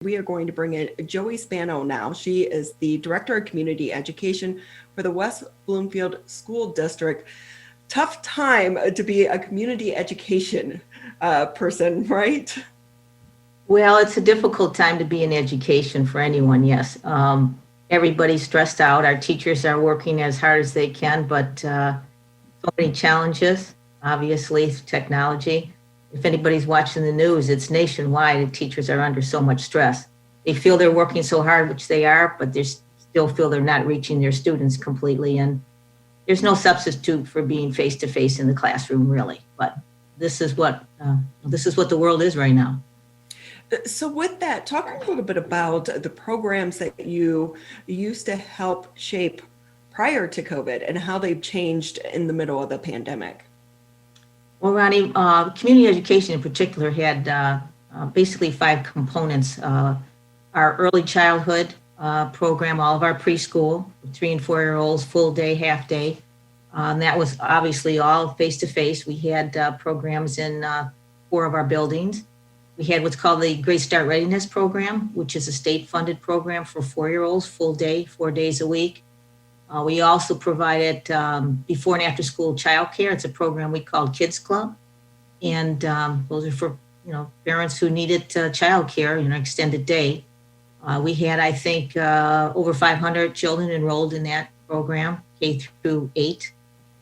We are going to bring in Joey Spano now. She is the Director of Community Education for the West Bloomfield School District. Tough time to be a community education person, right? Well, it's a difficult time to be in education for anyone, yes. Everybody's stressed out. Our teachers are working as hard as they can, but so many challenges, obviously, technology. If anybody's watching the news, it's nationwide and teachers are under so much stress. They feel they're working so hard, which they are, but they still feel they're not reaching their students completely. And there's no substitute for being face-to-face in the classroom, really. But this is what the world is right now. So with that, talk a little bit about the programs that you used to help shape prior to COVID and how they've changed in the middle of the pandemic. Well, Ronnie, community education in particular had basically 5 components. Our early childhood program, all of our preschool, 3 and 4-year-olds, full day, half day. That was obviously all face-to-face. We had programs in 4 of our buildings. We had what's called the Great Start Readiness Program, which is a state-funded program for 4-year-olds, full day, 4 days a week. We also provided before and after school childcare. It's a program we called Kids Club. And those are for, parents who needed childcare, extended day. We had, I think, over 500 children enrolled in that program, K through 8.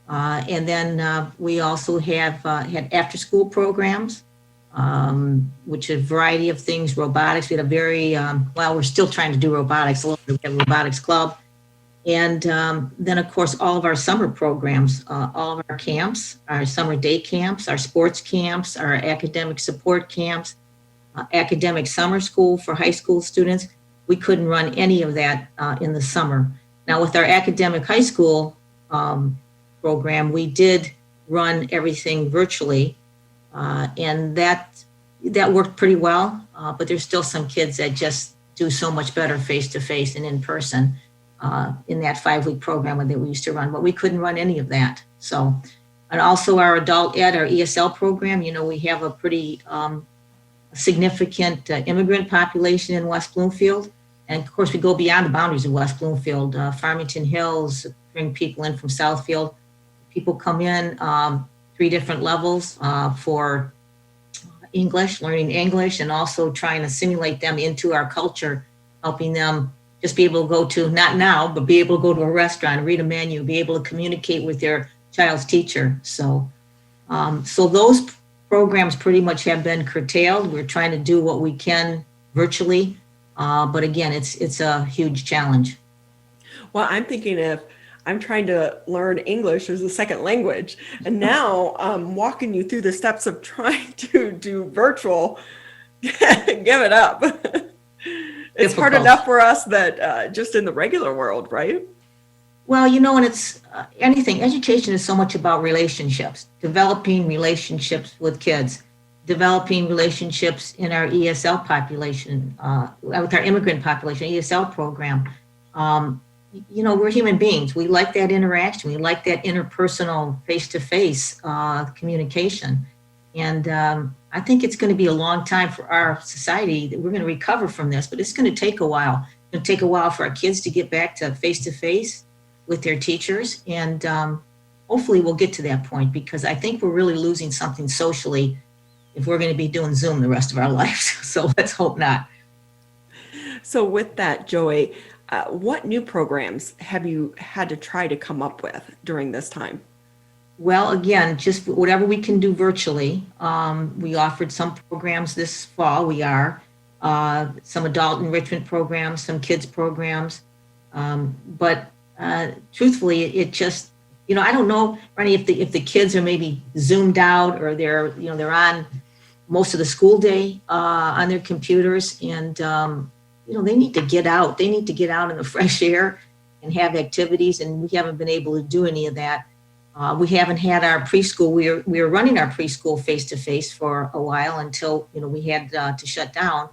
And then we also have had after school programs, which is a variety of things, robotics. We had a very, we're still trying to do robotics, a little bit. We have a robotics club. And then, of course, all of our summer programs, all of our camps, our summer day camps, our sports camps, our academic support camps, academic summer school for high school students. We couldn't run any of that in the summer. Now, with our academic high school program, we did run everything virtually, and that worked pretty well. But there's still some kids that just do so much better face-to-face and in person. In that 5-week program that we used to run, but we couldn't run any of that. So, and also our adult ed, our ESL program, we have a pretty significant immigrant population in West Bloomfield. And of course, we go beyond the boundaries of West Bloomfield. Farmington Hills, bring people in from Southfield. People come in 3 different levels for English, learning English, and also trying to simulate them into our culture, helping them just be able to go to, not now, but be able to go to a restaurant, read a menu, be able to communicate with their child's teacher. So those programs pretty much have been curtailed. We're trying to do what we can virtually, but again, it's a huge challenge. Well, I'm thinking if I'm trying to learn English as a second language, and now I'm walking you through the steps of trying to do virtual, give it up. It's Difficult. hard enough for us that just in the regular world, right? Well, and it's anything. Education is so much about relationships, developing relationships with kids, developing relationships in our ESL population, with our immigrant population, ESL program. We're human beings. We like that interaction. We like that interpersonal face-to-face communication. And I think it's going to be a long time for our society that we're going to recover from this, but it's going to take a while. It's going to take a while for our kids to get back to face-to-face with their teachers. And hopefully we'll get to that point, because I think we're really losing something socially if we're going to be doing Zoom the rest of our lives. So let's hope not. So with that, Joey, what new programs have you had to try to come up with during this time? Well, again, just whatever we can do virtually. We offered some programs this fall. We are some adult enrichment programs, some kids programs. But truthfully, it just, I don't know, Ronnie, if the kids are maybe zoomed out, or they're on most of the school day on their computers, and they need to get out. They need to get out in the fresh air and have activities, and we haven't been able to do any of that. We haven't had our preschool. We were running our preschool face-to-face for a while until we had to shut down.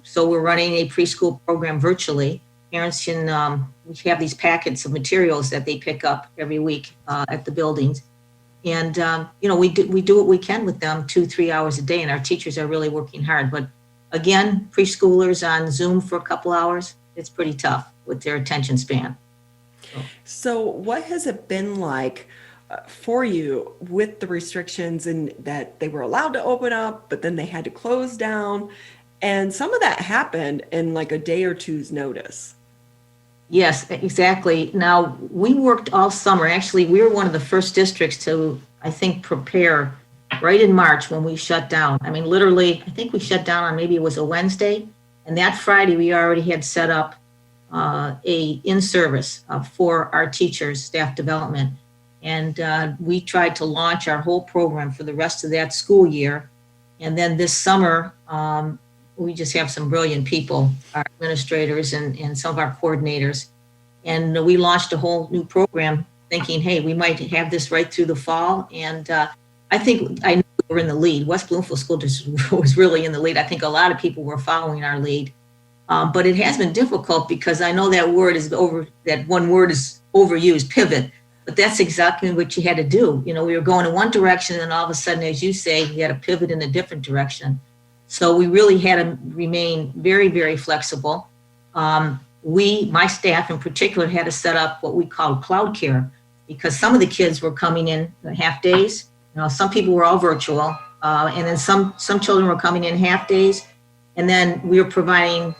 So we're running a preschool program virtually. Parents can we have these packets of materials that they pick up every week at the buildings, and we do what we can with them 2-3 hours a day, and our teachers are really working hard. But again, preschoolers on Zoom for a couple hours, it's pretty tough with their attention span. So, what has it been like for you with the restrictions and that they were allowed to open up, but then they had to close down? And some of that happened in like a day or two's notice. Yes, exactly. Now, we worked all summer. Actually, we were one of the first districts to, I think, prepare right in March when we shut down. I mean, literally, I think we shut down on maybe it was a Wednesday. And that Friday, we already had set up a in-service for our teachers, staff development. And we tried to launch our whole program for the rest of that school year. And then this summer, we just have some brilliant people, our administrators and some of our coordinators. And we launched a whole new program thinking, hey, we might have this right through the fall. And I know we were in the lead. West Bloomfield School District was really in the lead. I think a lot of people were following our lead. But it has been difficult because I know that one word is overused, pivot. But that's exactly what you had to do. You know, we were going in one direction and all of a sudden, as you say, you had to pivot in a different direction. So we really had to remain very, very flexible. My staff in particular, had to set up what we call cloud care because some of the kids were coming in half days. You know, some people were all virtual, and then some children were coming in half days, and then we were providing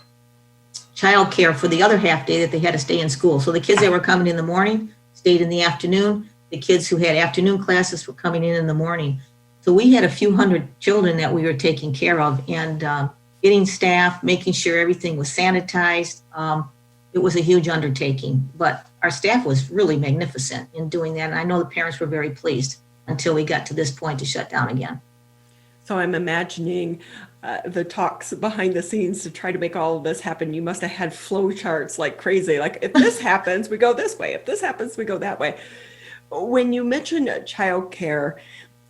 child care for the other half day that they had to stay in school. So the kids that were coming in the morning stayed in the afternoon. The kids who had afternoon classes were coming in the morning. So we had a few hundred children that we were taking care of and getting staff, making sure everything was sanitized. It was a huge undertaking, but our staff was really magnificent in doing that. And I know the parents were very pleased until we got to this point to shut down again. So I'm imagining the talks behind the scenes to try to make all of this happen. You must have had flow charts like crazy. Like if this happens, we go this way. If this happens, we go that way. When you mentioned childcare,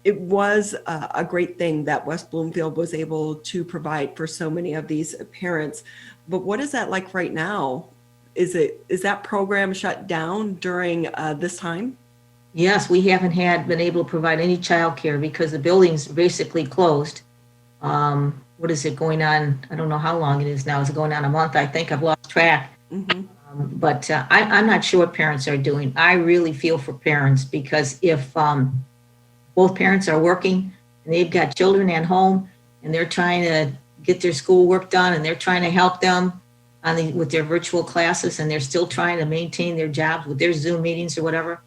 it was a great thing that West Bloomfield was able to provide for so many of these parents. But what is that like right now? Is that program shut down during this time? Yes, we haven't been able to provide any childcare because the building's basically closed. What is it going on? I don't know how long it is now. Is it going on a month? I think I've lost track. Mm-hmm. But I'm not sure what parents are doing. I really feel for parents because if both parents are working and they've got children at home and they're trying to get their schoolwork done and they're trying to help them with their virtual classes and they're still trying to maintain their jobs with their Zoom meetings or whatever,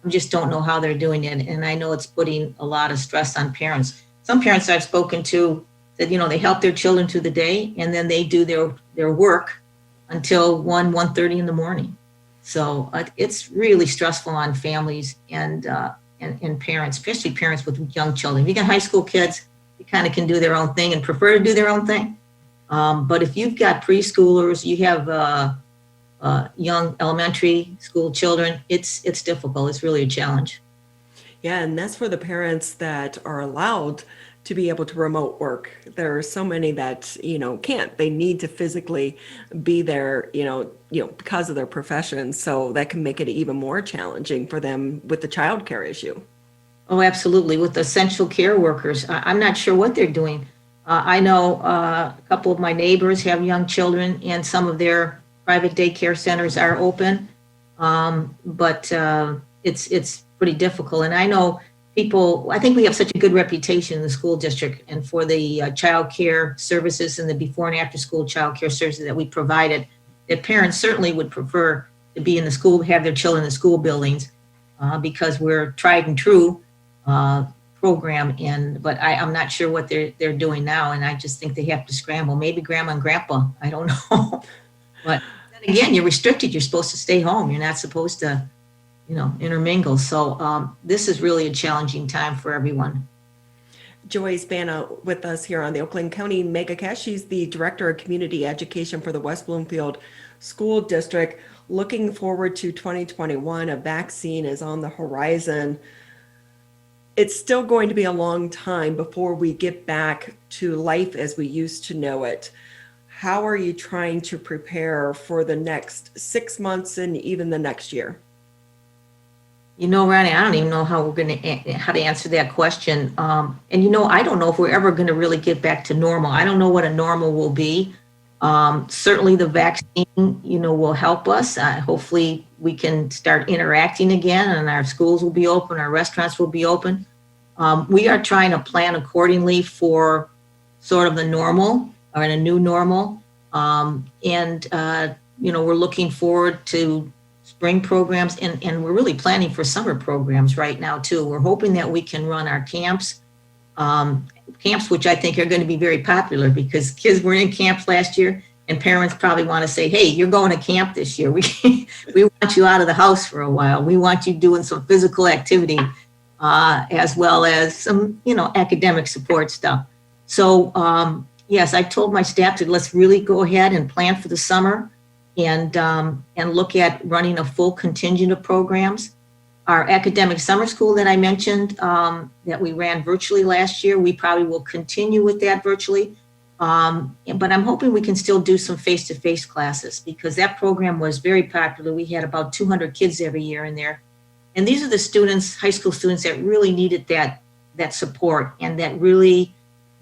I just don't know how they're doing it. And I know it's putting a lot of stress on parents. Some parents I've spoken to said, you know, they help their children through the day and then they do their work until 1:30 in the morning. So it's really stressful on families and parents, especially parents with young children. If you got high school kids, you kind of can do their own thing and prefer to do their own thing. But if you've got preschoolers, you have young elementary school children, it's difficult. It's really a challenge. Yeah, and that's for the parents that are allowed to be able to remote work. There are so many that, can't. They need to physically be there, because of their profession. So that can make it even more challenging for them with the childcare issue. Oh, absolutely. With essential care workers, I'm not sure what they're doing. I know a couple of my neighbors have young children and some of their private daycare centers are open. But it's pretty difficult. And I know I think we have such a good reputation in the school district and for the child care services and the before and after school child care services that we provided, that parents certainly would prefer to be in the school, have their children in the school buildings because we're tried and true program. But I'm not sure what they're doing now. And I just think they have to scramble. Maybe grandma and grandpa, I don't know. But then again, you're restricted. You're supposed to stay home. You're not supposed to intermingle. So this is really a challenging time for everyone. Joy Spano with us here on the Oakland County MegaCast. She's the Director of Community Education for the West Bloomfield School District. Looking forward to 2021. A vaccine is on the horizon. It's still going to be a long time before we get back to life as we used to know it. How are you trying to prepare for the next 6 months and even the next year? Ronnie, I don't even know how we're going to how to answer that question. I don't know if we're ever going to really get back to normal. I don't know what a normal will be. Certainly, the vaccine, will help us. Hopefully, we can start interacting again, and our schools will be open, our restaurants will be open. We are trying to plan accordingly for sort of the normal or in a new normal. We're looking forward to spring programs, and we're really planning for summer programs right now too. We're hoping that we can run our camps, which I think are going to be very popular because kids were in camps last year, and parents probably want to say, hey, you're going to camp this year. We want you out of the house for a while. We want you doing some physical activity as well as some, academic support stuff. So yes, I told my staff to let's really go ahead and plan for the summer and look at running a full contingent of programs. Our academic summer school that I mentioned that we ran virtually last year, we probably will continue with that virtually. But I'm hoping we can still do some face-to-face classes because that program was very popular. We had about 200 kids every year in there. And these are the students, high school students, that really needed that support and that really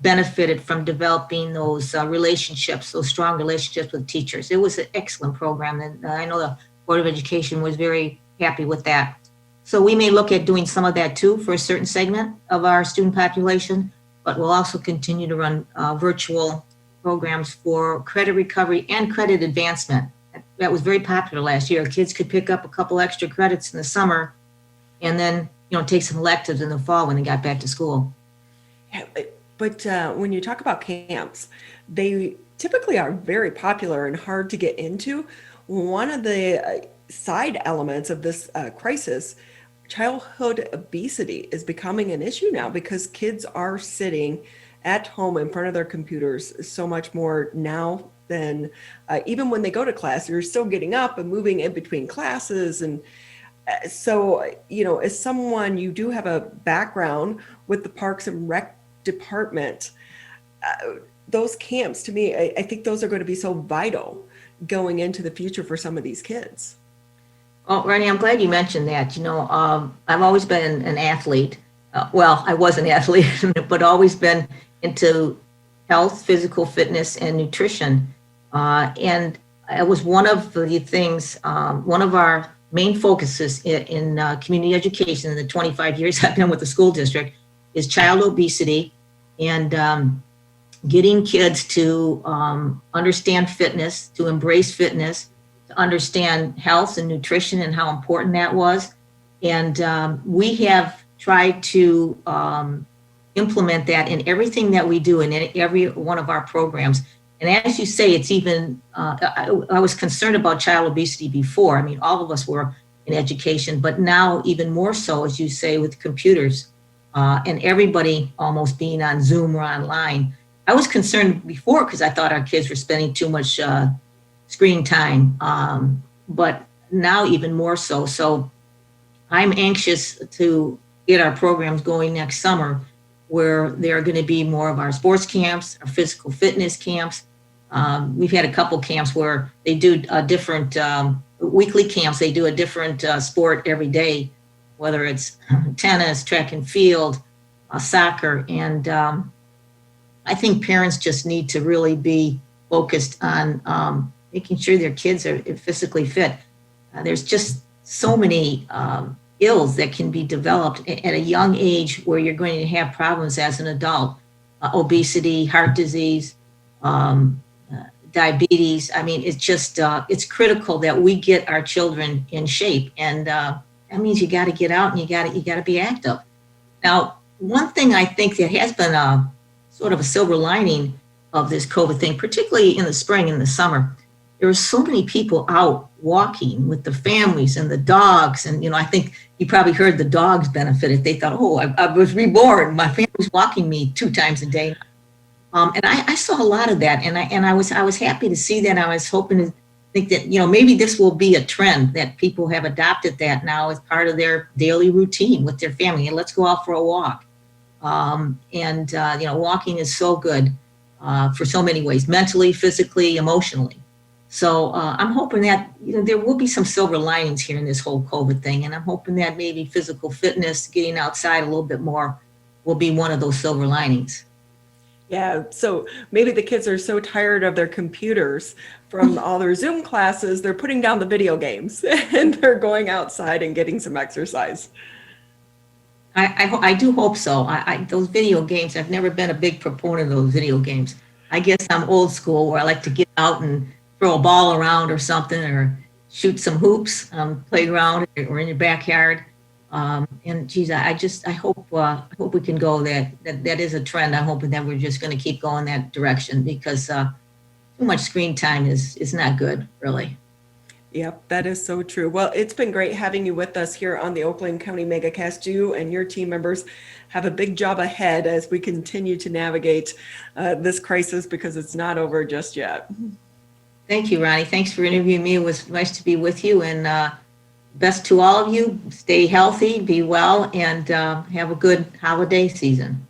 benefited from developing those relationships, those strong relationships with teachers. It was an excellent program, and I know the Board of Education was very happy with that. So we may look at doing some of that too for a certain segment of our student population, but we'll also continue to run virtual programs for credit recovery and credit advancement. That was very popular last year. Kids could pick up a couple extra credits in the summer and then, take some electives in the fall when they got back to school. Yeah, but when you talk about camps, they typically are very popular and hard to get into. One of the side elements of this crisis, childhood obesity, is becoming an issue now because kids are sitting at home in front of their computers so much more now than even when they go to class. You're still getting up and moving in between classes. And so, as someone, you do have a background with the Parks and Rec department, those camps, to me, I think those are going to be so vital going into the future for some of these kids. Well, Ronnie, I'm glad you mentioned that. I've always been an athlete. I was an athlete, but always been into health, physical fitness, and nutrition. And it was one of the things, one of our main focuses in community education in the 25 years I've been with the school district is child obesity and getting kids to understand fitness, to embrace fitness, to understand health and nutrition and how important that was. And we have tried to implement that in everything that we do in every one of our programs. And as you say, it's even, I was concerned about child obesity before. I mean, all of us were in education, but now even more so, as you say, with computers and everybody almost being on Zoom or online. I was concerned before because I thought our kids were spending too much screen time, but now even more so. So I'm anxious to get our programs going next summer where there are going to be more of our sports camps, our physical fitness camps. We've had a couple camps where they do different weekly camps. They do a different sport every day, whether it's tennis, track and field, soccer. And I think parents just need to really be focused on making sure their kids are physically fit. There's just so many ills that can be developed at a young age where you're going to have problems as an adult. Obesity, heart disease, diabetes. I mean, it's just, it's critical that we get our children in shape. And that means you got to get out and you got to be active. Now, one thing I think that has been a sort of a silver lining of this COVID thing, particularly in the spring and the summer, there were so many people out walking with the families and the dogs. And, I think you probably heard the dogs benefited. They thought, oh, I was reborn. My family's walking me 2 times a day. And I saw a lot of that. And I was happy to see that. I was hoping to think that, maybe this will be a trend that people have adopted that now as part of their daily routine with their family. And let's go out for a walk. Walking is so good for so many ways, mentally, physically, emotionally. So I'm hoping that, there will be some silver linings here in this whole COVID thing. And I'm hoping that maybe physical fitness, getting outside a little bit more, will be one of those silver linings. Yeah, so maybe the kids are so tired of their computers from all their Zoom classes, they're putting down the video games and they're going outside and getting some exercise. I do hope so. Those video games, I've never been a big proponent of those video games. I guess I'm old school where I like to get out and throw a ball around or something, or shoot some hoops on the playground or in your backyard. And geez, I hope we can go that is a trend. I'm hoping that we're just going to keep going that direction, because too much screen time is not good, really. Yep, that is so true. Well, it's been great having you with us here on the Oakland County MegaCast. You and your team members have a big job ahead as we continue to navigate this crisis, because it's not over just yet. Thank you, Ronnie. Thanks for interviewing me. It was nice to be with you, and best to all of you. Stay healthy, be well, and have a good holiday season.